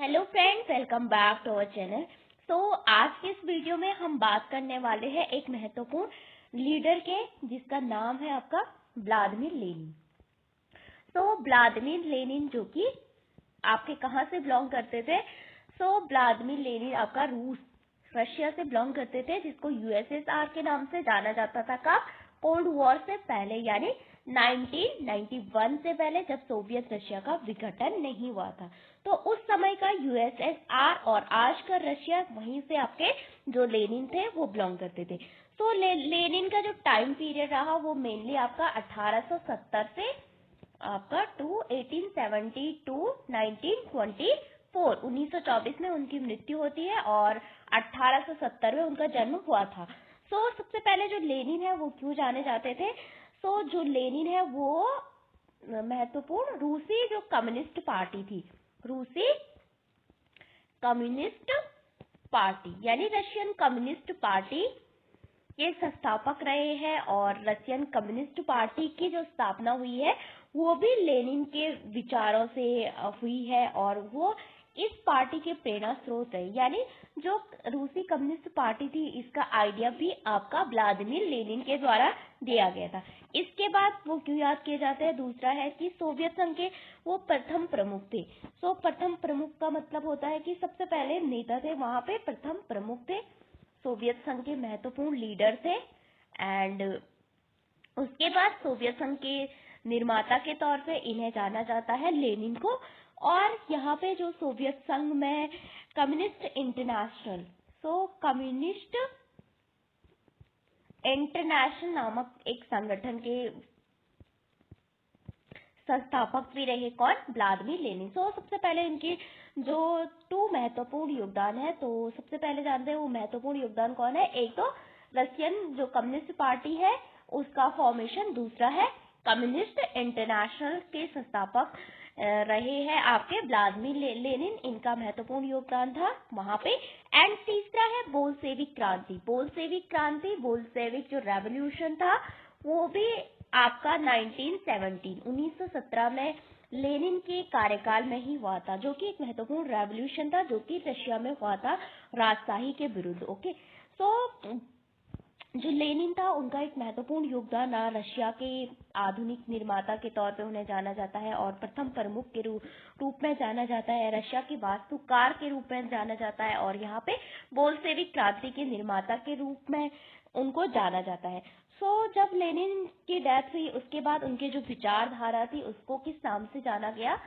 Hello friends, welcome back to our channel. आज के इस वीडियो में हम बात करने वाले हैं एक महत्वपूर्ण लीडर के, जिसका नाम है आपका व्लादिमीर लेनिन। व्लादिमीर लेनिन जो कि आपके कहाँ से बिलोंग करते थे? व्लादिमीर लेनिन आपका रशिया से बिलोंग करते थे, जिसको यूएसएसआर के नाम से जाना जाता था। कब? कोल्ड वॉर से पहले, यानी 1991 से पहले, जब सोवियत रशिया का विघटन नहीं हुआ था। तो उस समय का यूएसएसआर और आज का रशिया, वहीं से आपके जो लेनिन थे वो बिलोंग करते थे। लेनिन का जो टाइम पीरियड रहा वो मेनली आपका 1870 से आपका 1870 टू 1924 1924 में उनकी मृत्यु होती है और 1870 में उनका जन्म हुआ था। सबसे पहले जो लेनिन है वो क्यों जाने जाते थे? जो लेनिन है वो महत्वपूर्ण रूसी जो कम्युनिस्ट पार्टी थी, रूसी कम्युनिस्ट पार्टी यानी रशियन कम्युनिस्ट पार्टी के संस्थापक रहे हैं। और रशियन कम्युनिस्ट पार्टी की जो स्थापना हुई है वो भी लेनिन के विचारों से हुई है और वो इस पार्टी के प्रेरणा स्रोत है। यानी जो रूसी कम्युनिस्ट पार्टी थी, इसका आइडिया भी आपका व्लादिमीर लेनिन के द्वारा दिया गया था। इसके बाद वो क्यों याद किए जाते हैं? दूसरा है कि सोवियत संघ के वो प्रथम प्रमुख थे। प्रथम प्रमुख का मतलब होता है कि सबसे पहले नेता थे, वहां पे प्रथम प्रमुख थे, सोवियत संघ के महत्वपूर्ण लीडर थे। एंड उसके बाद सोवियत संघ के निर्माता के तौर पे इन्हें जाना जाता है, लेनिन को। और यहाँ पे जो सोवियत संघ में कम्युनिस्ट इंटरनेशनल, कम्युनिस्ट इंटरनेशनल नामक एक संगठन के संस्थापक भी रहे। कौन? Vladimir Lenin. सबसे पहले इनकी जो 2 महत्वपूर्ण योगदान है, तो सबसे पहले जानते हैं वो महत्वपूर्ण योगदान कौन है। एक तो रशियन जो कम्युनिस्ट पार्टी है उसका फॉर्मेशन, दूसरा है कम्युनिस्ट इंटरनेशनल के संस्थापक रहे हैं आपके व्लादिमीर लेनिन, इनका महत्वपूर्ण योगदान था वहां पे। एंड तीसरा है बोल्शेविक क्रांति। बोल्शेविक जो रेवोल्यूशन था वो भी आपका 1917 में लेनिन के कार्यकाल में ही हुआ था, जो कि एक महत्वपूर्ण रेवोल्यूशन था जो कि रशिया में हुआ था राजशाही के विरुद्ध। ओके, जो लेनिन था उनका एक महत्वपूर्ण योगदान रहा। रशिया के आधुनिक निर्माता के तौर पे उन्हें जाना जाता है और प्रथम प्रमुख के रूप में जाना जाता है। रशिया के वास्तुकार के रूप में जाना जाता है और यहाँ पे बोल्शेविक क्रांति के निर्माता के रूप में उनको जाना जाता है। जब लेनिन की डेथ हुई उसके बाद उनके जो विचारधारा थी उसको किस नाम से जाना गया?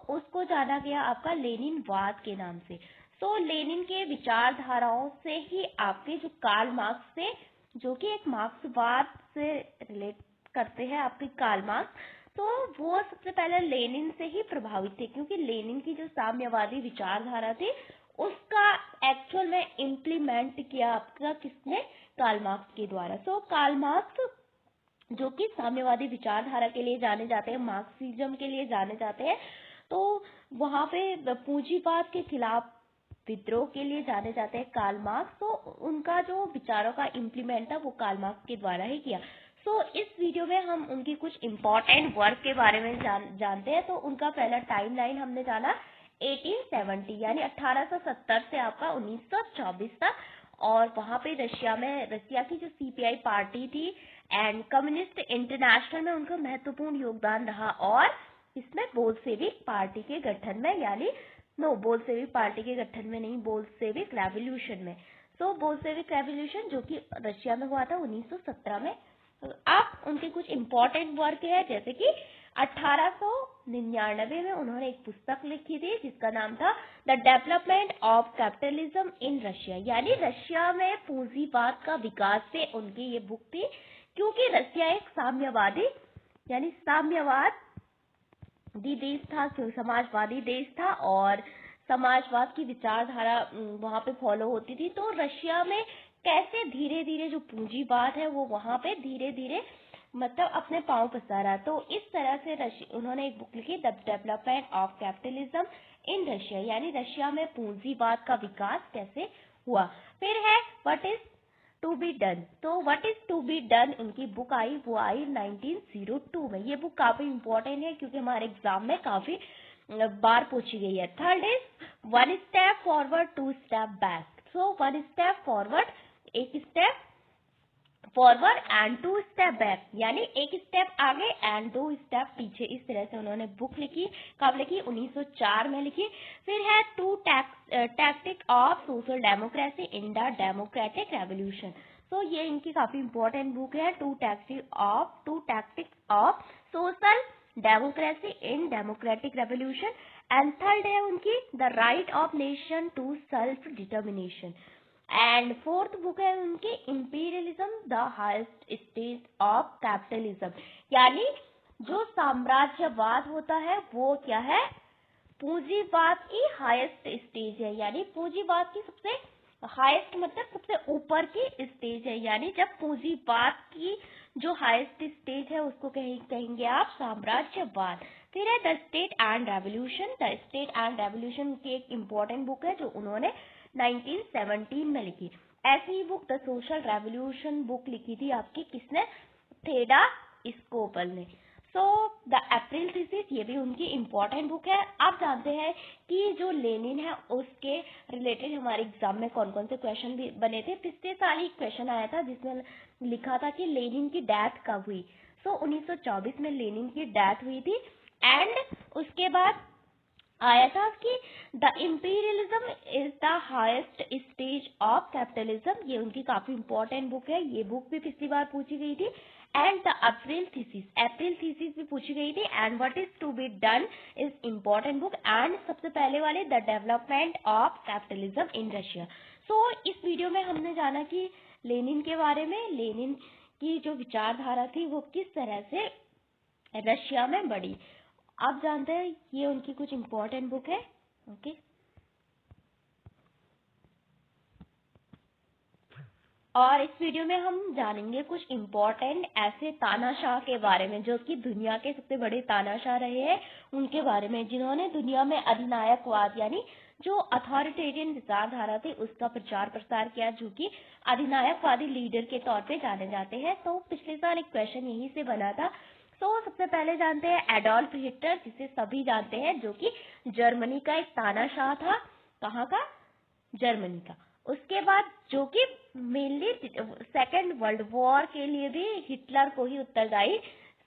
उसको जाना गया आपका लेनिनवाद के नाम से। लेनिन के विचारधाराओं से ही आपके जो कार्ल मार्क्स थे, जो कि एक मार्क्सवाद से रिलेट करते हैं आपके कार्ल मार्क्स, तो वो सबसे पहले लेनिन से ही प्रभावित थे, क्योंकि लेनिन की जो साम्यवादी विचारधारा थी उसका एक्चुअल में इम्प्लीमेंट किया आपका किसने? कार्ल मार्क्स के द्वारा। कार्ल मार्क्स जो कि साम्यवादी विचारधारा के लिए जाने जाते हैं, मार्क्सिज्म के लिए जाने जाते हैं, तो वहां पे पूंजीवाद के खिलाफ विद्रोह के लिए जाने जाते हैं कार्ल मार्क्स। तो उनका जो विचारों का इम्प्लीमेंट था वो कार्ल मार्क्स के द्वारा ही किया। इस वीडियो में हम उनकी कुछ इम्पोर्टेंट वर्क के बारे में जानते हैं। तो उनका पहला टाइमलाइन हमने जाना 1870 यानी 1870 से आपका 1924 तक। और वहां पे रशिया की जो सीपीआई पार्टी थी एंड कम्युनिस्ट इंटरनेशनल में उनका महत्वपूर्ण योगदान रहा। और इसमें बोल्शेविक पार्टी के गठन में, यानी बोल्शेविक पार्टी के गठन में नहीं, बोल्शेविक रेवोल्यूशन में। बोल्शेविक रेवोल्यूशन जो कि रशिया में हुआ था 1917 में। अब उनके कुछ इम्पोर्टेंट वर्क है, जैसे कि 1899 में उन्होंने एक पुस्तक लिखी थी जिसका नाम था the development of capitalism in Russia, यानी रशिया में पूंजीवाद का विकास से उनकी ये बुक थी। क्योंकि रशिया एक साम्यवादी यानी साम्यवादी देश था, समाजवादी देश था और समाजवाद की विचारधारा वहां पे फॉलो होती थी। तो रशिया में कैसे धीरे धीरे जो पूंजीवाद है वो वहां पे धीरे धीरे मतलब अपने पांव पसारा। तो इस तरह से उन्होंने एक बुक लिखी the development of capitalism in Russia, यानी रशिया में पूंजीवाद का विकास कैसे हुआ। फिर है what is to be done. What is to be done उनकी बुक आई, वो आई 1902 में। ये बुक काफी इंपॉर्टेंट है क्योंकि हमारे एग्जाम में काफी बार पूछी गई है। Third is one step forward, two step back. So one step forward, एक step forward and two step back, यानी एक स्टेप आगे एंड 2 स्टेप पीछे। इस तरह से उन्होंने बुक लिखी। कब लिखी? 1904 में लिखी। फिर है two tactic of social democracy in the democratic revolution. तो ये इनकी काफी इंपॉर्टेंट बुक है, two tactic of social democracy in democratic revolution. And third है उनकी the right of nation to self determination. And fourth book है उनकी imperialism the highest stage of capitalism, यानी जो साम्राज्यवाद होता है वो क्या है? पूंजीवाद की हाईएस्ट स्टेज है, यानी पूंजीवाद की सबसे हाईएस्ट मतलब सबसे ऊपर की स्टेज है, यानी जब पूंजीवाद की जो हाईएस्ट स्टेज है उसको कहेंगे आप साम्राज्यवाद। फिर है the state and revolution. The state and revolution की एक इम्पोर्टेंट बुक है जो उन्होंने 1917 में लिखी। ऐसी ही book the social revolution book लिखी थी आपकी किसने? थेडा स्कोपल ने। सो द अप्रैल थीसिस, ये भी उनकी इम्पोर्टेंट बुक है। आप जानते हैं कि जो लेनिन है उसके रिलेटेड हमारे एग्जाम में कौन कौन से क्वेश्चन भी बने थे। पिछले साल ही क्वेश्चन आया था जिसमें लिखा था कि लेनिन की डेथ कब हुई। सो 1924 में लेनिन की डेथ हुई थी। एंड उसके बाद आया था कि the imperialism is the highest stage of capitalism. ये उनकी काफी इंपॉर्टेंट बुक है, ये बुक भी पिछली बार पूछी गई थी। एंड द अप्रैल थीसिस भी पूछी गई थी। And what is to be done is important book. And सबसे पहले वाले the development of capitalism in Russia. So इस वीडियो में हमने जाना कि लेनिन के बारे में, लेनिन की जो विचारधारा थी वो किस तरह से रशिया में बढ़ी। आप जानते हैं ये उनकी कुछ इम्पोर्टेंट बुक है। ओके, और इस वीडियो में हम जानेंगे कुछ इम्पोर्टेंट ऐसे तानाशाह के बारे में जो कि दुनिया के सबसे बड़े तानाशाह रहे हैं, उनके बारे में जिन्होंने दुनिया में अधिनायकवाद यानी जो अथॉरिटेरियन विचारधारा थी उसका प्रचार प्रसार किया, जो कि अधिनायकवादी लीडर के तौर पे जाने जाते हैं। तो पिछले साल एक क्वेश्चन यहीं से बना था। तो सबसे पहले जानते हैं एडोल्फ हिटलर, जिसे सभी जानते हैं, जो कि जर्मनी का एक तानाशाह था। कहाँ का? जर्मनी का। उसके बाद जो कि मेनली सेकेंड वर्ल्ड वॉर के लिए भी हिटलर को ही उत्तरदायी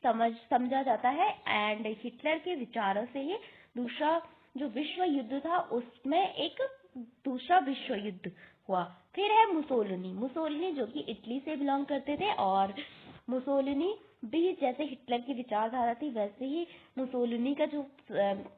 समझा जाता है। एंड हिटलर के विचारों से ही दूसरा जो विश्व युद्ध था उसमें एक दूसरा विश्व युद्ध हुआ। फिर है मुसोलिनी जो कि इटली से बिलोंग करते थे। और मुसोलिनी भी जैसे हिटलर की विचारधारा थी वैसे ही मुसोलिनी का जो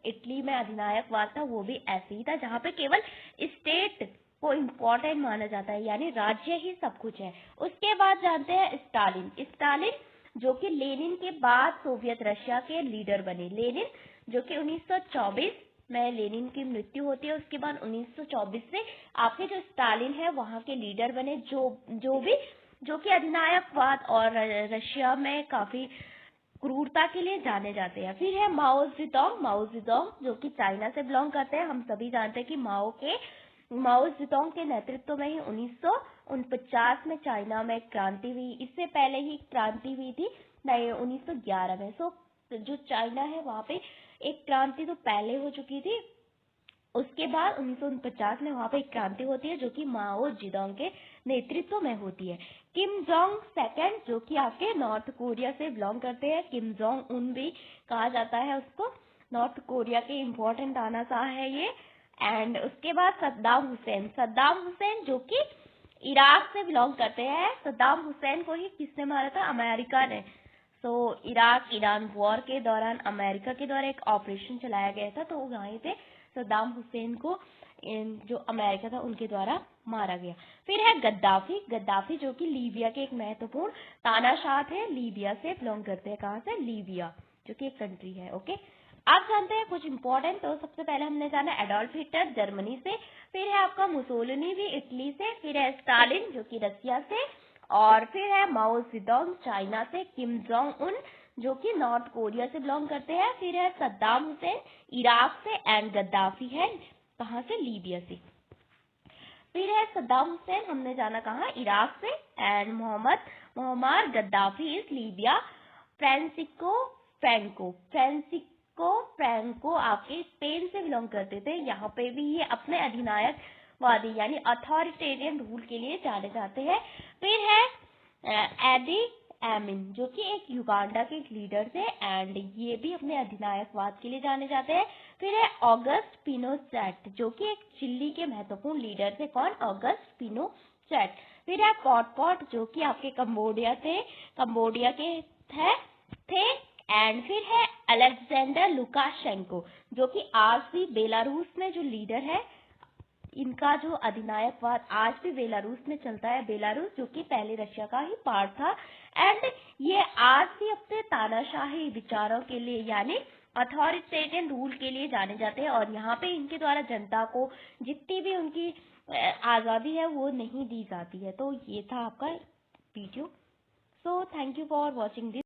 इटली में अधिनायकवाद था वो भी ऐसे ही था, जहाँ पे केवल स्टेट को इम्पोर्टेंट माना जाता है, यानी राज्य ही सब कुछ है। उसके बाद जानते हैं स्टालिन जो कि लेनिन के बाद सोवियत रशिया के लीडर बने। लेनिन जो कि 1924 में लेनिन की मृत्यु होती है, उसके बाद 1924 से आपके जो स्टालिन है वहाँ के लीडर बने, जो कि अधिनायकवाद और रशिया में काफी क्रूरता के लिए जाने जाते हैं। फिर है माओ जेडोंग जो कि चाइना से बिलोंग करते हैं। हम सभी जानते हैं कि माओ जेडोंग के नेतृत्व में ही 1949 में चाइना में क्रांति हुई। इससे पहले ही क्रांति हुई थी 1911 में। सो जो चाइना है वहाँ पे एक क्रांति तो पहले हो चुकी थी, उसके बाद 1949 में वहाँ पे एक क्रांति होती है जो कि माओ जेडोंग के नेतृत्व में होती है। किम जोंग सेकंड जो कि आपके नॉर्थ कोरिया से बिलोंग करते हैं, किम जोंग उन भी कहा जाता है उसको, नॉर्थ कोरिया के इम्पोर्टेंट तानाशाह है ये। एंड उसके बाद सद्दाम हुसैन जो कि इराक से बिलोंग करते हैं। सद्दाम हुसैन को ही किसने मारा था? अमेरिका ने। सो इराक ईरान वॉर के दौरान अमेरिका के द्वारा एक ऑपरेशन चलाया गया था, तो वहीं पे सद्दाम हुसैन को जो अमेरिका था उनके द्वारा मारा गया। फिर है गद्दाफी जो कि लीबिया के एक महत्वपूर्ण तानाशाह थे, लीबिया से बिलोंग करते हैं। कहाँ से? लीबिया जो कि एक कंट्री है। ओके, आप जानते हैं कुछ इंपॉर्टेंट। तो सबसे पहले हमने जाना एडोल्फ हिटलर जर्मनी से, फिर है आपका मुसोलिनी भी इटली से, फिर है स्टालिन जो कि रसिया से, और फिर है माओ जेडोंग चाइना से, किम जोंग उन जो कि नॉर्थ कोरिया से बिलोंग करते हैं, फिर है सद्दाम हुसैन इराक से, एंड गद्दाफी है कहाँ से? लीबिया से। फिर है सद्दाम हुसैन, हमने जाना कहाँ? इराक से। And Mohammad Gaddafi is Libya. Francisco Franco आपके स्पेन से बिलोंग करते थे। यहाँ पे भी ये अपने अधिनायकवादी यानी अथॉरिटेरियन रूल के लिए जाने जाते हैं। फिर है एडी एमिन, जो कि एक युगांडा के एक लीडर थे एंड ये भी अपने अधिनायकवाद के लिए जाने जाते हैं। फिर है ऑगस्ट पिनोचेट, जो कि एक चिली के महत्वपूर्ण लीडर थे। कौन? ऑगस्ट पिनोचेट। फिर है पॉट पॉट, जो कि आपके कंबोडिया के थे। एंड फिर है अलेक्जेंडर लुकाशेंको, जो कि आज भी बेलारूस में जो लीडर है, इनका जो अधिनायकवाद आज भी बेलारूस में चलता है। बेलारूस जो कि पहले रशिया का ही पार्ट था एंड ये आज भी अपने तानाशाही विचारों के लिए यानी अथॉरिटेरियन रूल के लिए जाने जाते हैं और यहाँ पे इनके द्वारा जनता को जितनी भी उनकी आज़ादी है वो नहीं दी जाती है। तो ये था आपका video. So thank you for watching this.